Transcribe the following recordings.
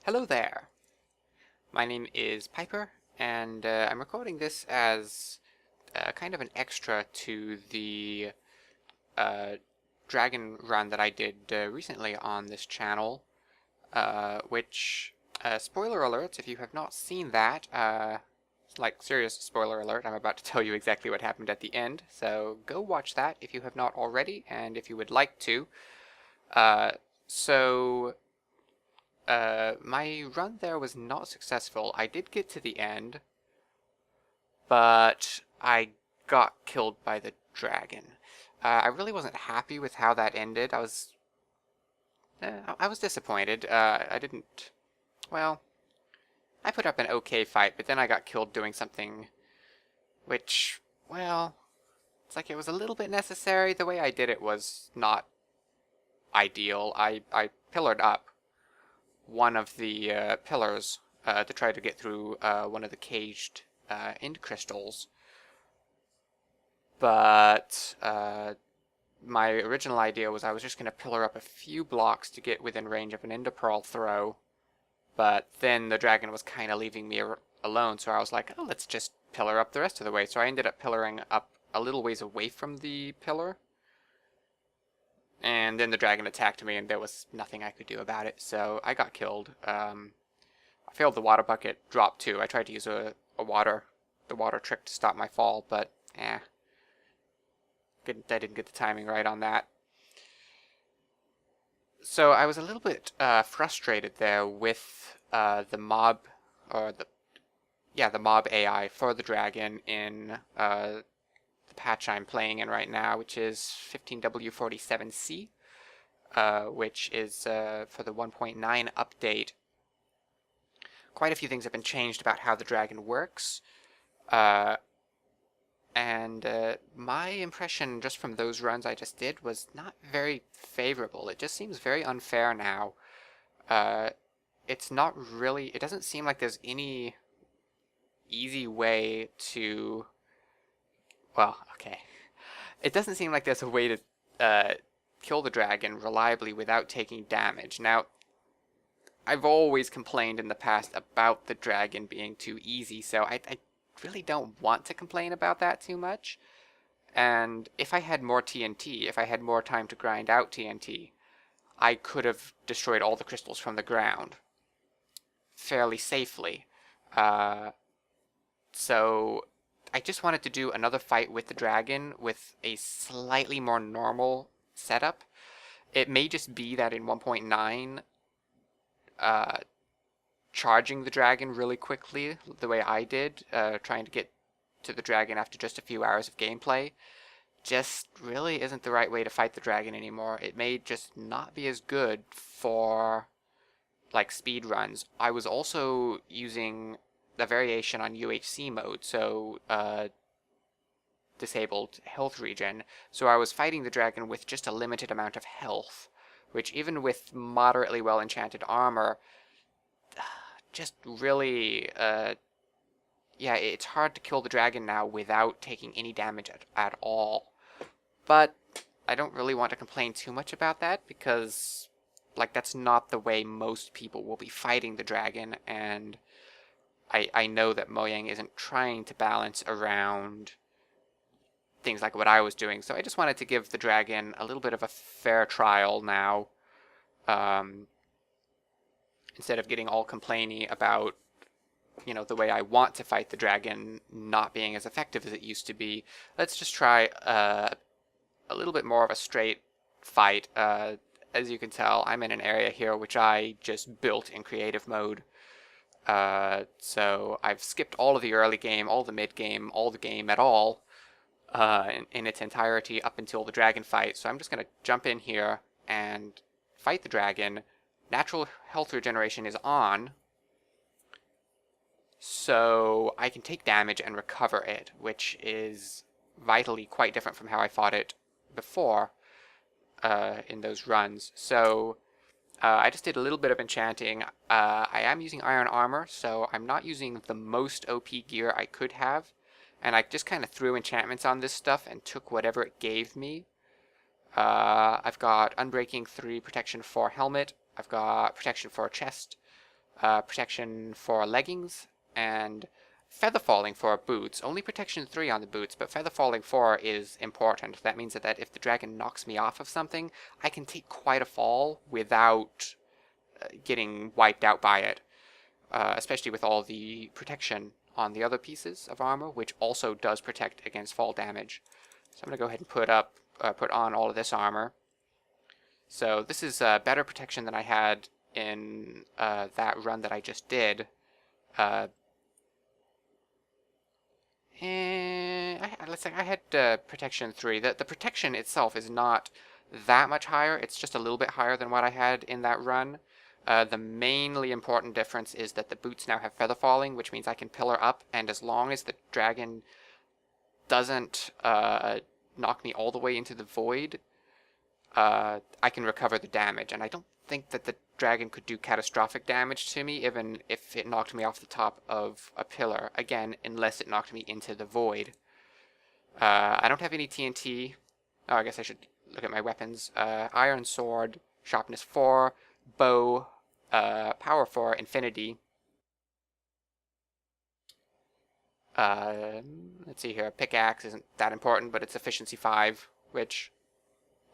Hello there. My name is Piper, and I'm recording this as kind of an extra to the uh, dragon run that I did recently on this channel, which, spoiler alert, if you have not seen that, like serious spoiler alert, I'm about to tell you exactly what happened at the end, so go watch that if you have not already, and if you would like to. Uh, so... my run there was not successful. I did get to the end, but I got killed by the dragon. I really wasn't happy with how that ended. I was disappointed. I didn't, well, I put up an okay fight, but then I got killed doing something which, well, it's like it was a little bit necessary. The way I did it was not ideal. I pillared up one of the pillars to try to get through one of the caged end crystals. But my original idea was I was just going to pillar up a few blocks to get within range of an ender pearl throw. But then the dragon was kind of leaving me alone, so I was like, oh, let's just pillar up the rest of the way. So I ended up pillaring up a little ways away from the pillar. And then the dragon attacked me, and there was nothing I could do about it, so I got killed. I failed the water bucket drop too. I tried to use the water trick to stop my fall, but I didn't get the timing right on that. So I was a little bit frustrated there with the mob, or the mob AI for the dragon in the patch I'm playing in right now, which is 15W47C, which is for the 1.9 update. Quite a few things have been changed about how the dragon works, and my impression just from those runs I just did was not very favorable. It just seems very unfair now. It's not really, it doesn't seem like there's any easy way to, well, okay. It doesn't seem like there's a way to kill the dragon reliably without taking damage. Now, I've always complained in the past about the dragon being too easy, so I really don't want to complain about that too much. And if I had more TNT, if I had more time to grind out TNT, I could have destroyed all the crystals from the ground fairly safely. So I just wanted to do another fight with the dragon with a slightly more normal setup. It may just be that in 1.9, charging the dragon really quickly, the way I did, trying to get to the dragon after just a few hours of gameplay, just really isn't the right way to fight the dragon anymore. It may just not be as good for, like, speed runs. I was also using the variation on UHC mode, so disabled health regen, so I was fighting the dragon with just a limited amount of health, which even with moderately well enchanted armor, just really, yeah, it's hard to kill the dragon now without taking any damage at all. But I don't really want to complain too much about that, because, like, that's not the way most people will be fighting the dragon, and I know that Mojang isn't trying to balance around things like what I was doing, so I just wanted to give the dragon a little bit of a fair trial now, instead of getting all complainy about, you know, the way I want to fight the dragon not being as effective as it used to be. Let's just try a little bit more of a straight fight. As you can tell, I'm in an area here which I just built in creative mode. So I've skipped all of the early game, all the mid game, all the game at all, in its entirety up until the dragon fight. So I'm just going to jump in here and fight the dragon. Natural health regeneration is on, so I can take damage and recover it, which is vitally quite different from how I fought it before in those runs. So I just did a little bit of enchanting. I am using iron armor, so I'm not using the most OP gear I could have, and I just kind of threw enchantments on this stuff and took whatever it gave me. I've got Unbreaking 3, Protection 4 helmet. I've got Protection 4 chest. protection for leggings, and feather falling for boots. Only protection 3 on the boots, but feather falling 4 is important. That means that if the dragon knocks me off of something, I can take quite a fall without getting wiped out by it. Especially with all the protection on the other pieces of armor, which also does protect against fall damage. So I'm going to go ahead and put on all of this armor. So this is better protection than I had in that run that I just did. And let's say I had protection 3. The protection itself is not that much higher. It's just a little bit higher than what I had in that run. The mainly important difference is that the boots now have feather falling, which means I can pillar up, and as long as the dragon doesn't knock me all the way into the void, I can recover the damage. And I don't think that the dragon could do catastrophic damage to me, even if it knocked me off the top of a pillar. Again, unless it knocked me into the void. I don't have any TNT. Oh, I guess I should look at my weapons. Iron sword, sharpness 4, bow, power 4, infinity. Let's see here. Pickaxe isn't that important, but it's efficiency 5, which,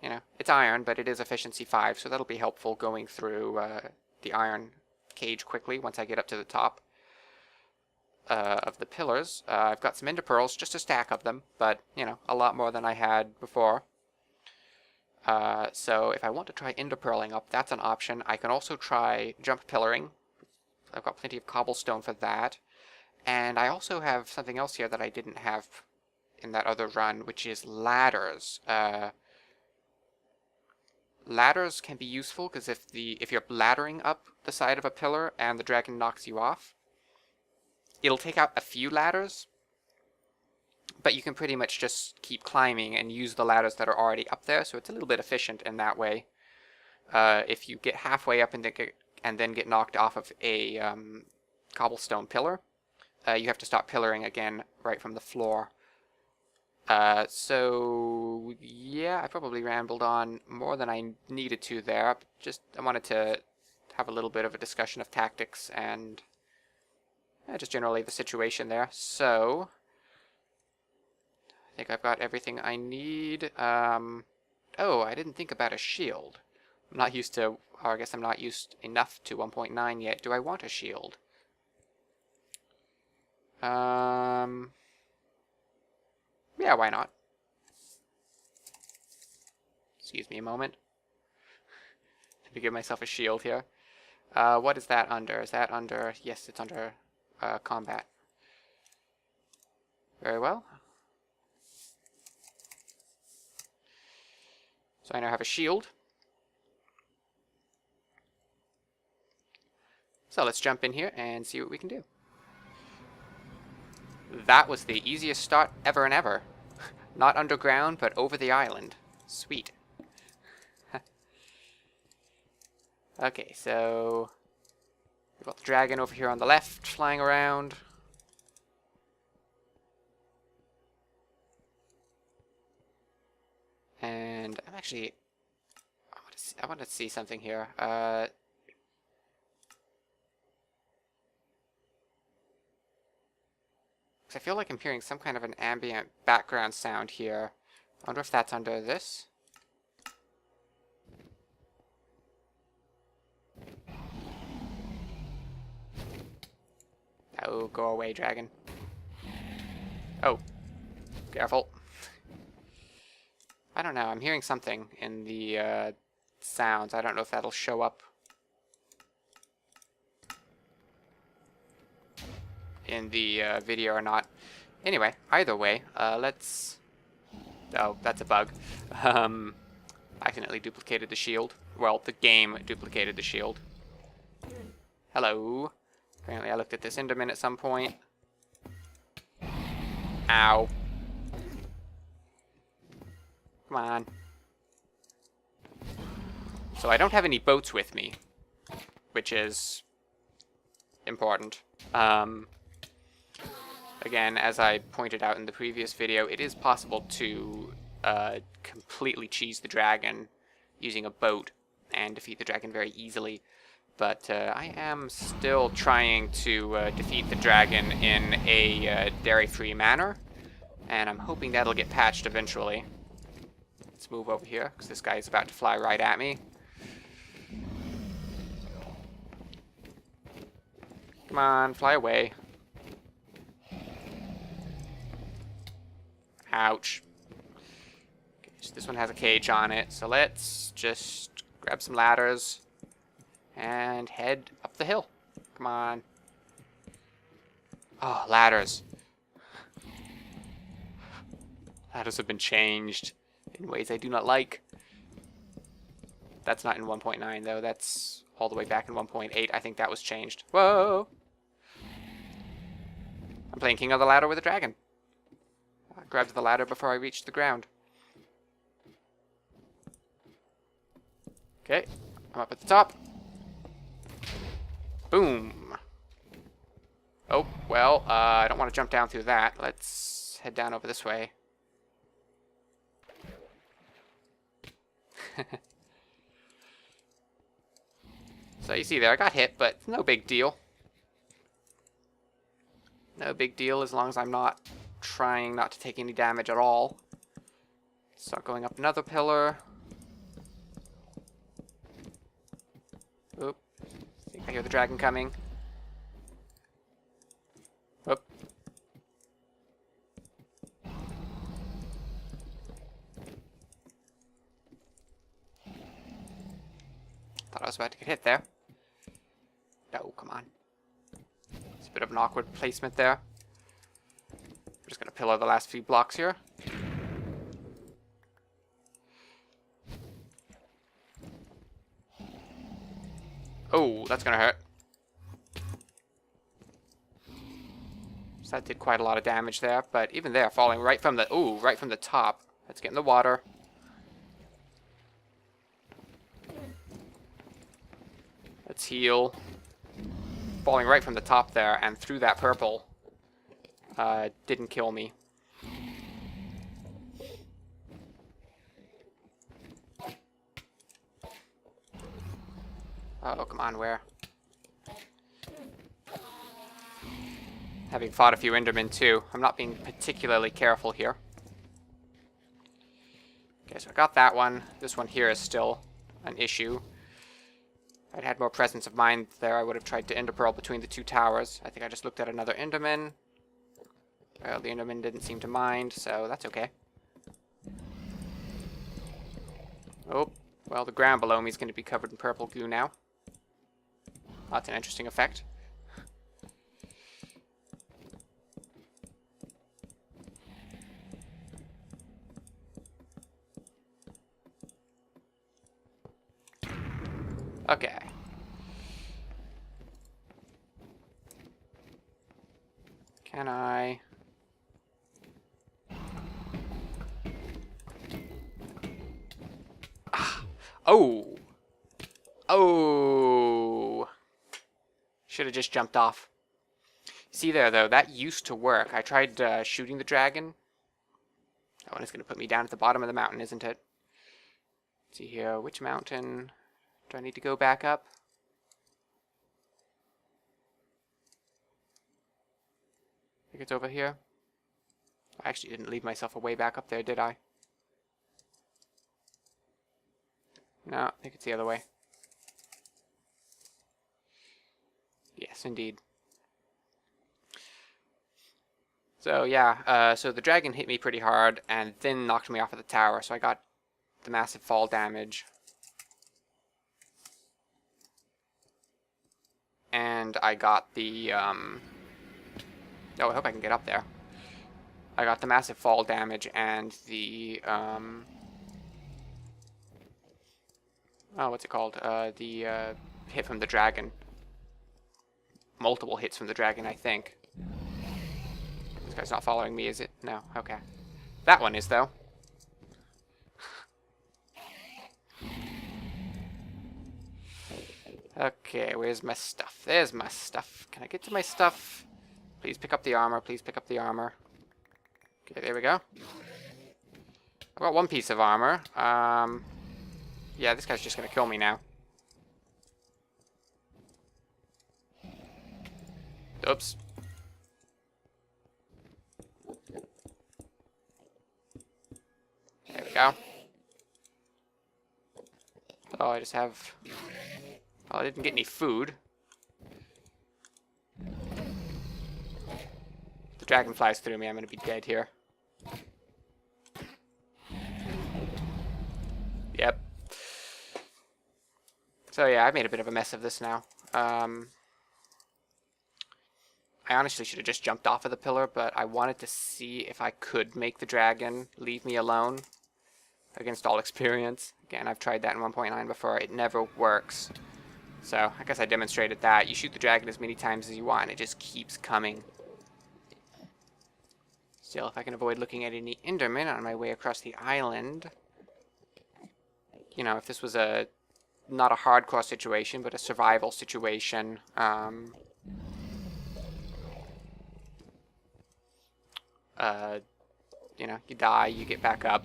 you know, it's iron, but it is efficiency 5, so that'll be helpful going through the iron cage quickly once I get up to the top of the pillars. I've got some ender pearls, just a stack of them, but, you know, a lot more than I had before. So if I want to try ender pearling up, that's an option. I can also try jump pillaring. I've got plenty of cobblestone for that. And I also have something else here that I didn't have in that other run, which is ladders. Ladders can be useful because if you're laddering up the side of a pillar and the dragon knocks you off, it'll take out a few ladders, but you can pretty much just keep climbing and use the ladders that are already up there, so it's a little bit efficient in that way. If you get halfway up and then get knocked off of a cobblestone pillar, you have to stop pillaring again right from the floor. So yeah, I probably rambled on more than I needed to there. I wanted to have a little bit of a discussion of tactics and just generally the situation there. So I think I've got everything I need. Oh, I didn't think about a shield. I'm not used to, or I guess I'm not used enough to 1.9 yet. Do I want a shield? Yeah, why not? Excuse me a moment. Let me give myself a shield here. What is that under? Is that under... Yes, it's under combat. Very well. So I now have a shield. So let's jump in here and see what we can do. That was the easiest start ever and ever. Not underground, but over the island. Sweet. Okay, so we've got the dragon over here on the left, flying around. And I'm actually... I want to see something here. I feel like I'm hearing some kind of an ambient background sound here. I wonder if that's under this. Oh, go away, dragon. Oh, careful. I don't know, I'm hearing something in the sounds. I don't know if that'll show up in the video or not. Anyway, either way, let's... Oh, that's a bug. Accidentally duplicated the shield. Well, the game duplicated the shield. Hello. Apparently I looked at this Enderman at some point. Ow. Come on. So I don't have any boats with me, which is important. Again, as I pointed out in the previous video, it is possible to completely cheese the dragon using a boat and defeat the dragon very easily. But I am still trying to defeat the dragon in a dairy-free manner. And I'm hoping that'll get patched eventually. Let's move over here, because this guy is about to fly right at me. Come on, fly away. Ouch. Okay, so this one has a cage on it, so let's just grab some ladders and head up the hill. Come on. Oh, ladders. Ladders have been changed in ways I do not like. That's not in 1.9 though, that's all the way back in 1.8. I think that was changed. Whoa! I'm playing King of the Ladder with a dragon. I grabbed the ladder before I reached the ground. Okay, I'm up at the top. Boom! Oh, well, I don't want to jump down through that. Let's head down over this way. So you see there, I got hit, but no big deal. No big deal as long as I'm not trying not to take any damage at all. Start going up another pillar. Oop. I think I hear the dragon coming. Oop. Thought I was about to get hit there. No, come on. It's a bit of an awkward placement there. I'm just gonna pillar the last few blocks here. Oh, that's gonna hurt. So that did quite a lot of damage there, but even there, falling right from the right from the top. Let's get in the water. Let's heal. Falling right from the top there and through that purple didn't kill me. Oh, come on, where? Having fought a few Endermen too, I'm not being particularly careful here. Okay, so I got that one. This one here is still an issue. If I'd had more presence of mind there, I would have tried to Ender Pearl between the two towers. I think I just looked at another Enderman. Well, the Enderman didn't seem to mind, so that's okay. Oh, well, the ground below me is going to be covered in purple goo now. That's an interesting effect. Okay. Can I... Ah. Oh! Oh! Should have just jumped off. See there, though, that used to work. I tried shooting the dragon. That one is going to put me down at the bottom of the mountain, isn't it? Let's see here, which mountain do I need to go back up? I think it's over here. I actually didn't leave myself a way back up there, did I? No, I think it's the other way. Yes, indeed. So yeah, so the dragon hit me pretty hard and then knocked me off of the tower, so I got the massive fall damage. And I got the, oh, I hope I can get up there. I got the massive fall damage and the, oh, what's it called? The hit from the dragon. Multiple hits from the dragon, I think. This guy's not following me, is it? No, okay. That one is, though. Okay, where's my stuff? There's my stuff. Can I get to my stuff? Please pick up the armor. Please pick up the armor. Okay, there we go. I've got one piece of armor. Yeah, this guy's just gonna kill me now. Oops. There we go. Oh, I just have... Oh, I didn't get any food. The dragon flies through me, I'm gonna be dead here. Yep. So yeah, I've made a bit of a mess of this now. I honestly should have just jumped off of the pillar, but I wanted to see if I could make the dragon leave me alone against all experience. Again, I've tried that in 1.9 before. It never works. So I guess I demonstrated that. You shoot the dragon as many times as you want, and it just keeps coming. Still, if I can avoid looking at any Endermen on my way across the island... You know, if this was not a hardcore situation, but a survival situation, you know, you die, you get back up.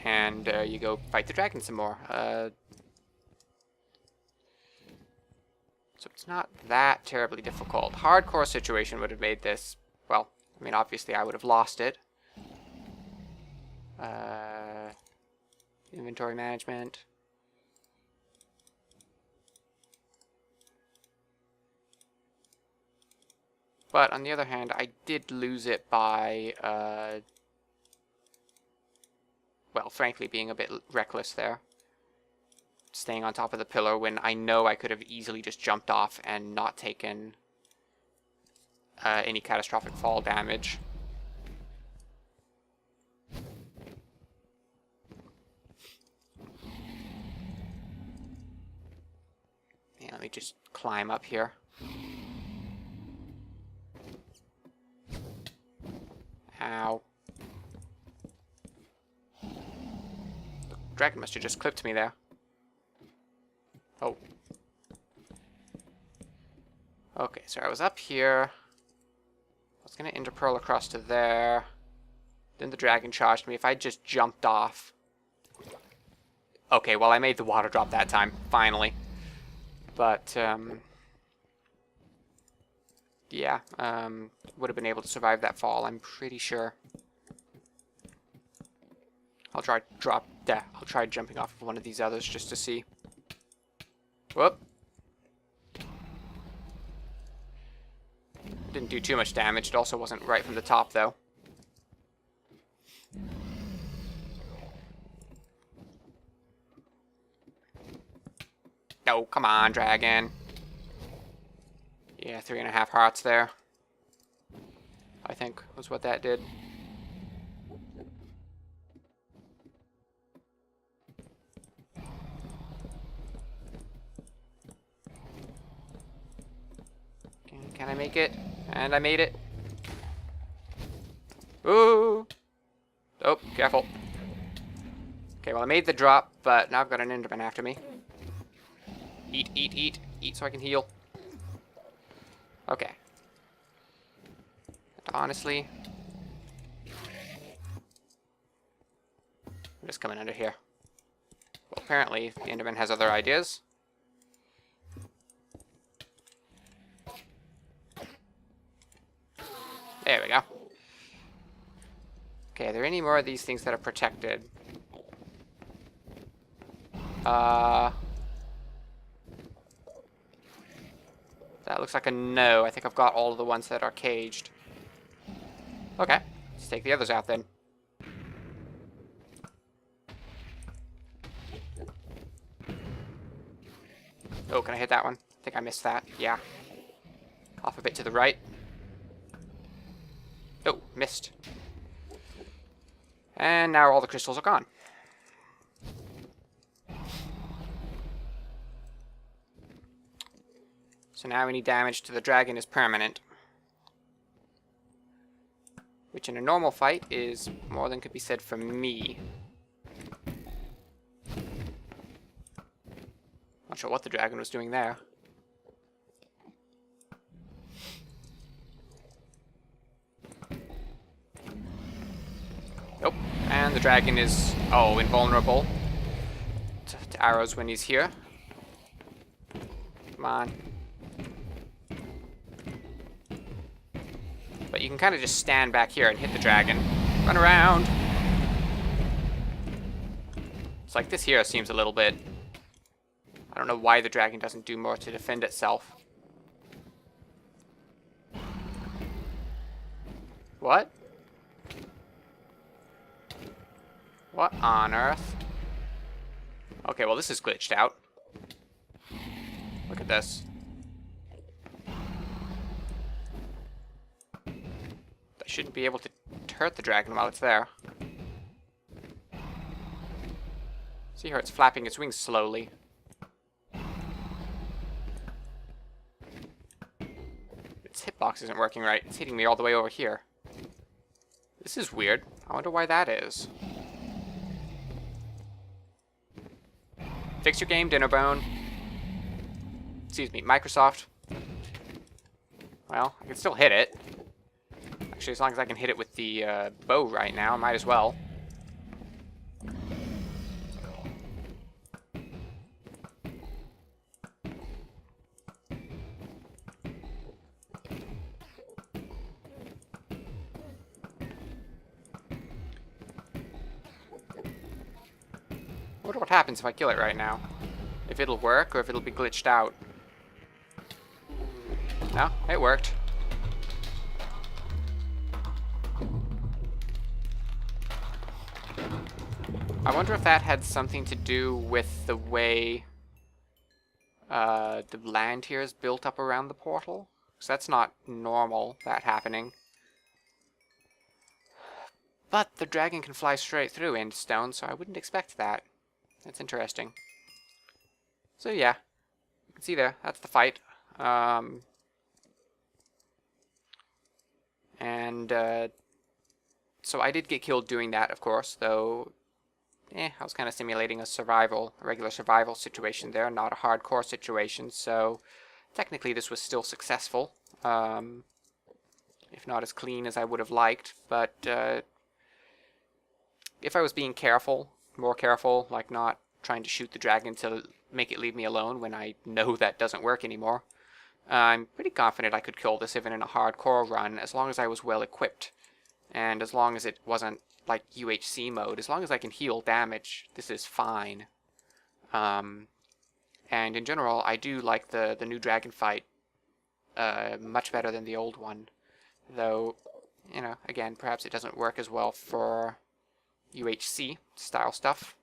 And you go fight the dragon some more. So it's not that terribly difficult. Hardcore situation would have made this, well, I mean, obviously I would have lost it. Inventory management. But on the other hand, I did lose it by, well, frankly, being a bit reckless there. Staying on top of the pillar when I know I could have easily just jumped off and not taken any catastrophic fall damage. Yeah, let me just climb up here. Ow. The dragon must have just clipped me there. Oh. Okay, so I was up here. I was going to interpearl across to there. Then the dragon charged me. If I just jumped off... Okay, well, I made the water drop that time, finally. But, yeah, would have been able to survive that fall, I'm pretty sure. I'll try jumping off of one of these others just to see. Whoop. Didn't do too much damage. It also wasn't right from the top, though. No, come on, dragon. Yeah, 3.5 hearts there. I think was what that did. Can I make it? And I made it. Ooh! Oh, careful. Okay, well I made the drop, but now I've got an Enderman after me. Eat, eat, eat. Eat so I can heal. Okay. And honestly... I'm just coming under here. Well, apparently the Enderman has other ideas. There we go. Okay, are there any more of these things that are protected? That looks like a no. I think I've got all of the ones that are caged. Okay, let's take the others out then. Oh, can I hit that one? I think I missed that. Yeah. Off a bit to the right. Oh, missed. And now all the crystals are gone. So now any damage to the dragon is permanent. Which in a normal fight is more than could be said for me. Not sure what the dragon was doing there. Nope. And the dragon is, invulnerable to arrows when he's here. Come on. But you can kind of just stand back here and hit the dragon. Run around! It's like this here seems a little bit... I don't know why the dragon doesn't do more to defend itself. What? What on earth? Okay, well this is glitched out. Look at this. I shouldn't be able to hurt the dragon while it's there. See here, it's flapping its wings slowly. Its hitbox isn't working right. It's hitting me all the way over here. This is weird. I wonder why that is. Fix your game, Dinnerbone. Excuse me, Microsoft. Well, I can still hit it. Actually, as long as I can hit it with the bow right now, I might as well. I wonder what happens if I kill it right now. If it'll work, or if it'll be glitched out. No, it worked. I wonder if that had something to do with the way the land here is built up around the portal. Because that's not normal, that happening. But the dragon can fly straight through Endstone, so I wouldn't expect that. That's interesting. So yeah, you can see there, that's the fight. So I did get killed doing that, of course, though, I was kind of simulating a regular survival situation there, not a hardcore situation, so technically this was still successful. If not as clean as I would have liked, but if I was being careful, more careful, like not trying to shoot the dragon to make it leave me alone when I know that doesn't work anymore, I'm pretty confident I could kill this even in a hardcore run, as long as I was well equipped. And as long as it wasn't like UHC mode, as long as I can heal damage, this is fine. And in general, I do like the new dragon fight much better than the old one. Though, you know, again, perhaps it doesn't work as well for UHC style stuff.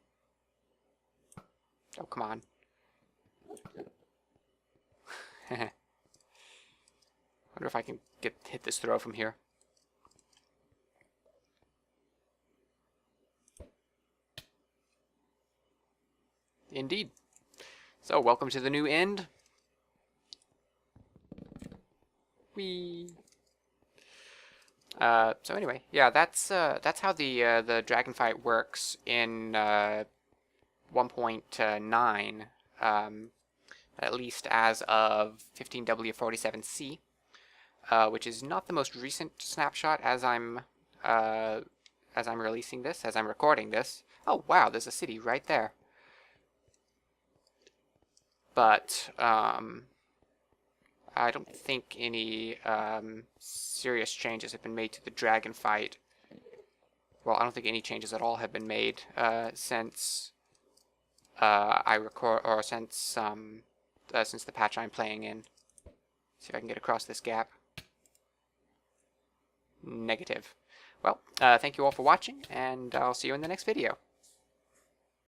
Oh, come on. Wonder if I can hit this throw from here. Indeed. So, welcome to the new end. Whee! So anyway, yeah, that's how the dragon fight works in 1.9, at least as of 15W47C, which is not the most recent snapshot as I'm releasing this, as I'm recording this. Oh wow, there's a city right there. But I don't think any serious changes have been made to the dragon fight. Well, I don't think any changes at all have been made since I record, or since the patch I'm playing in. See if I can get across this gap. Negative. Well, thank you all for watching, and I'll see you in the next video.